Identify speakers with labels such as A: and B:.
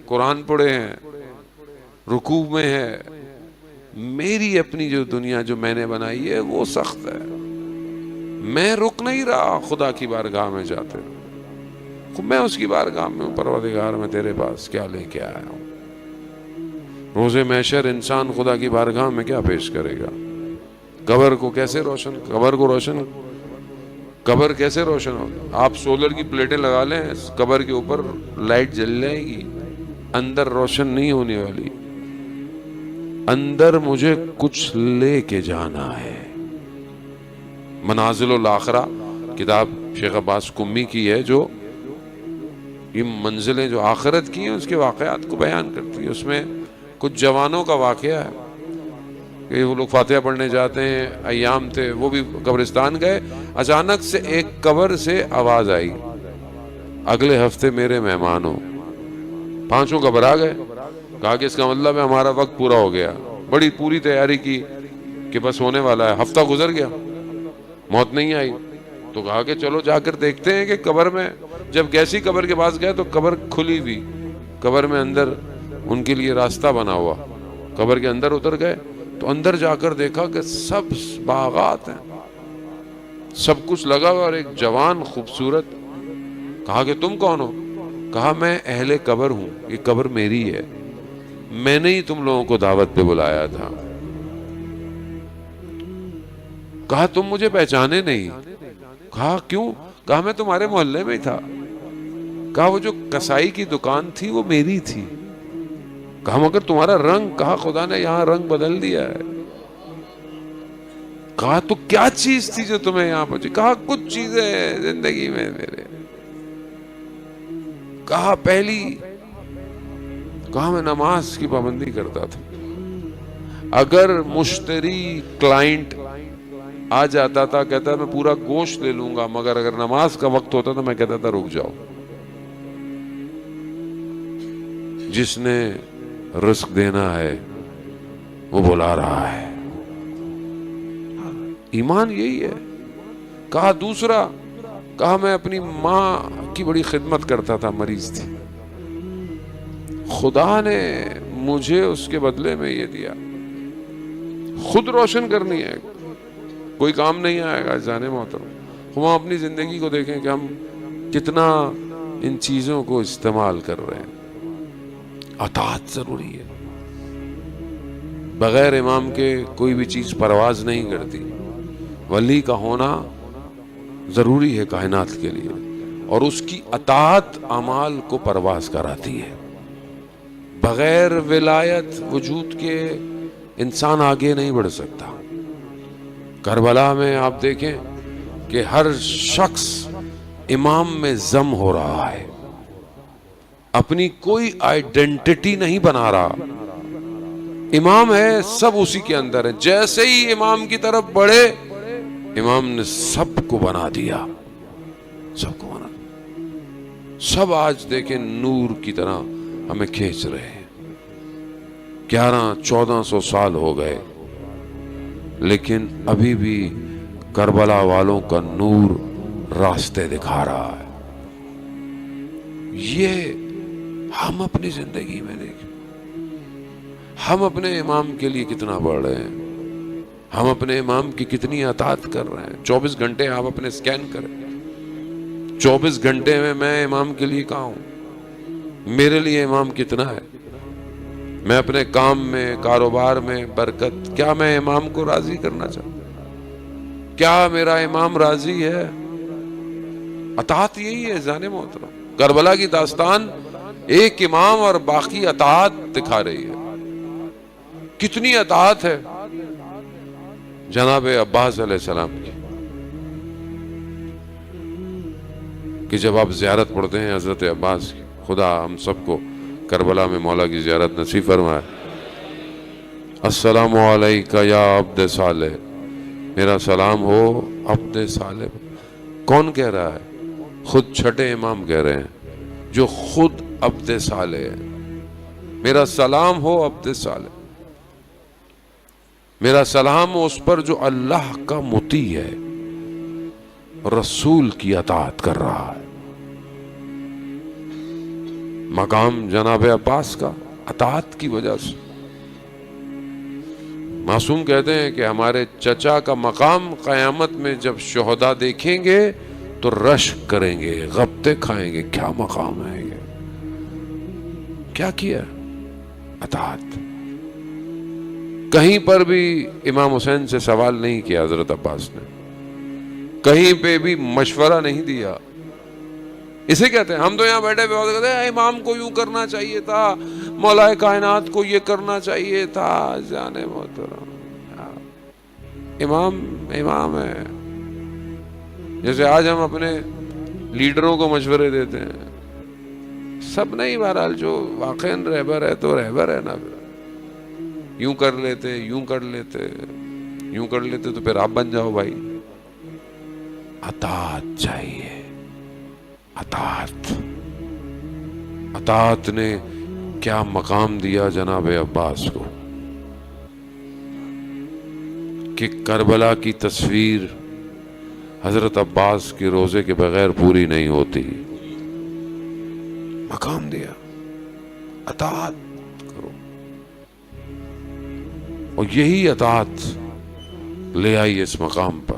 A: قرآن پڑھے ہیں، رکوع میں ہے، میری اپنی جو دنیا جو میں نے بنائی ہے وہ سخت ہے، میں رک نہیں رہا خدا کی بارگاہ میں جاتے، میں اس کی بارگاہ میں ہوں، پروردگار میں تیرے پاس کیا لے کے آیا ہوں۔ روز محشر انسان خدا کی بارگاہ میں کیا پیش کرے گا؟ قبر کو کیسے روشن، قبر کیسے روشن ہوگا؟ آپ سولر کی پلیٹیں لگا لیں قبر کے اوپر، لائٹ جل جائے گی، اندر روشن نہیں ہونے والی، اندر مجھے کچھ لے کے جانا ہے۔ منازل الاخرہ کتاب شیخ عباس قمی کی ہے، جو یہ منزلیں جو آخرت کی ہیں اس کے واقعات کو بیان کرتی ہے۔ اس میں کچھ جوانوں کا واقعہ ہے کہ وہ لوگ فاتحہ پڑھنے جاتے ہیں، ایام تھے، وہ بھی قبرستان گئے، اچانک سے ایک قبر سے آواز آئی، اگلے ہفتے میرے مہمان ہو۔ پانچوں گھبرا گئے، کہا کہ اس کا مطلب ہے ہمارا وقت پورا ہو گیا۔ بڑی پوری تیاری کی کہ بس ہونے والا ہے، ہفتہ گزر گیا، موت نہیں آئی، تو کہا کہ چلو جا کر دیکھتے ہیں کہ قبر میں، جب کیسی قبر کے پاس گئے تو قبر کھلی ہوئی، قبر میں اندر ان کے لیے راستہ بنا ہوا، قبر کے اندر اتر گئے تو اندر جا کر دیکھا کہ سب باغات ہیں، سب کچھ لگا ہوا، اور ایک جوان خوبصورت۔ کہا کہ تم کون ہو؟ کہا میں اہل قبر ہوں، یہ قبر میری ہے، میں نے ہی تم لوگوں کو دعوت پہ بلایا تھا۔ کہا تم مجھے پہچانے نہیں؟ کہا کیوں؟ کہا میں تمہارے محلے میں ہی تھا۔ کہا وہ جو کسائی کی دکان تھی وہ میری تھی۔ کہا مگر تمہارا رنگ؟ کہا خدا نے یہاں رنگ بدل دیا ہے۔ کہا تو کیا چیز تھی جو تمہیں یہاں پہنچی؟ کہا کچھ چیزیں زندگی میں میرے۔ کہا پہلی، کہا میں نماز کی پابندی کرتا تھا، اگر مشتری کلائنٹ آ جاتا تھا کہتا میں پورا گوشت لے لوں گا، مگر اگر نماز کا وقت ہوتا تو میں کہتا تھا رک جاؤ، جس نے رزق دینا ہے وہ بلا رہا ہے۔ ایمان یہی ہے۔ کہا دوسرا، کہا میں اپنی ماں کی بڑی خدمت کرتا تھا، مریض تھی، خدا نے مجھے اس کے بدلے میں یہ دیا۔ خود روشن کرنی ہے، کوئی کام نہیں آئے گا جانے محترم۔ ہم اپنی زندگی کو دیکھیں کہ ہم کتنا ان چیزوں کو استعمال کر رہے ہیں۔ اطاعت ضروری ہے، بغیر امام کے کوئی بھی چیز پرواز نہیں کرتی۔ ولی کا ہونا ضروری ہے کائنات کے لیے، اور اس کی اطاعت اعمال کو پرواز کراتی ہے۔ بغیر ولایت وجود کے انسان آگے نہیں بڑھ سکتا۔ کربلا میں آپ دیکھیں کہ ہر شخص امام میں ضم ہو رہا ہے، اپنی کوئی آئیڈینٹی نہیں بنا رہا، امام ہے، سب اسی کے اندر ہے، جیسے ہی امام کی طرف بڑھے امام نے سب کو بنا دیا، سب کو بنا دیا۔ سب آج دیکھیں نور کی طرح ہمیں کھینچ رہے ہیں۔ 1100-1400 سال ہو گئے، لیکن ابھی بھی کربلا والوں کا نور راستے دکھا رہا ہے۔ یہ ہم اپنی زندگی میں دیکھیں، ہم اپنے امام کے لیے کتنا بڑھ رہے ہیں، ہم اپنے امام کی کتنی اطاعت کر رہے ہیں۔ 24 گھنٹے آپ اپنے سکین کریں، 24 گھنٹے میں امام کے لیے کہاں ہوں، میرے لیے امام کتنا ہے، میں اپنے کام میں، کاروبار میں برکت، کیا میں امام کو راضی کرنا چاہتا ہوں؟ کیا میرا امام راضی ہے؟ اطاعت یہی ہے جان محترم۔ کربلا کی داستان ایک امام اور باقی اطاعت دکھا رہی ہے۔ کتنی اطاعت ہے جناب عباس علیہ السلام کی، کہ جب آپ زیارت پڑھتے ہیں حضرت عباس کی، خدا ہم سب کو کربلا میں مولا کی زیارت نصیب فرمائے۔ السلام علیکہ یا عبد صالح، میرا سلام ہو عبد صالح۔ کون کہہ رہا ہے؟ خود چھٹے امام کہہ رہے ہیں، جو خود عبد صالح ہے، میرا سلام ہو عبد صالح۔ میرا سلام اس پر جو اللہ کا مطیع ہے، رسول کی اطاعت کر رہا ہے۔ مقام جناب عباس کا اطاعت کی وجہ سے۔ معصوم کہتے ہیں کہ ہمارے چچا کا مقام قیامت میں جب شہداء دیکھیں گے تو رشک کریں گے، غبطے کھائیں گے، کیا مقام ہے یہ، کیا کیا؟ اطاعت۔ کہیں پر بھی امام حسین سے سوال نہیں کیا حضرت عباس نے، کہیں پہ بھی مشورہ نہیں دیا۔ اسے کہتے ہیں ہم تو یہاں بیٹھے ہوئے کہتے ہیں امام کو یوں کرنا چاہیے تھا، مولا کائنات کو یہ کرنا چاہیے تھا۔ جانے محترم، امام امام ہے۔ جیسے آج ہم اپنے لیڈروں کو مشورے دیتے ہیں، سب نہیں، بہرحال جو واقعا رہبر ہے تو رہبر ہے نا، یوں کر لیتے، یوں کر لیتے، یوں کر لیتے تو پھر آپ بن جاؤ بھائی۔ اطاعت چاہیے، اطاعت۔ اطاعت نے کیا مقام دیا جناب عباس کو کہ کربلا کی تصویر حضرت عباس کے روزے کے بغیر پوری نہیں ہوتی۔ مقام دیا، اطاعت کرو، اور یہی اطاعت لے آئی اس مقام پر۔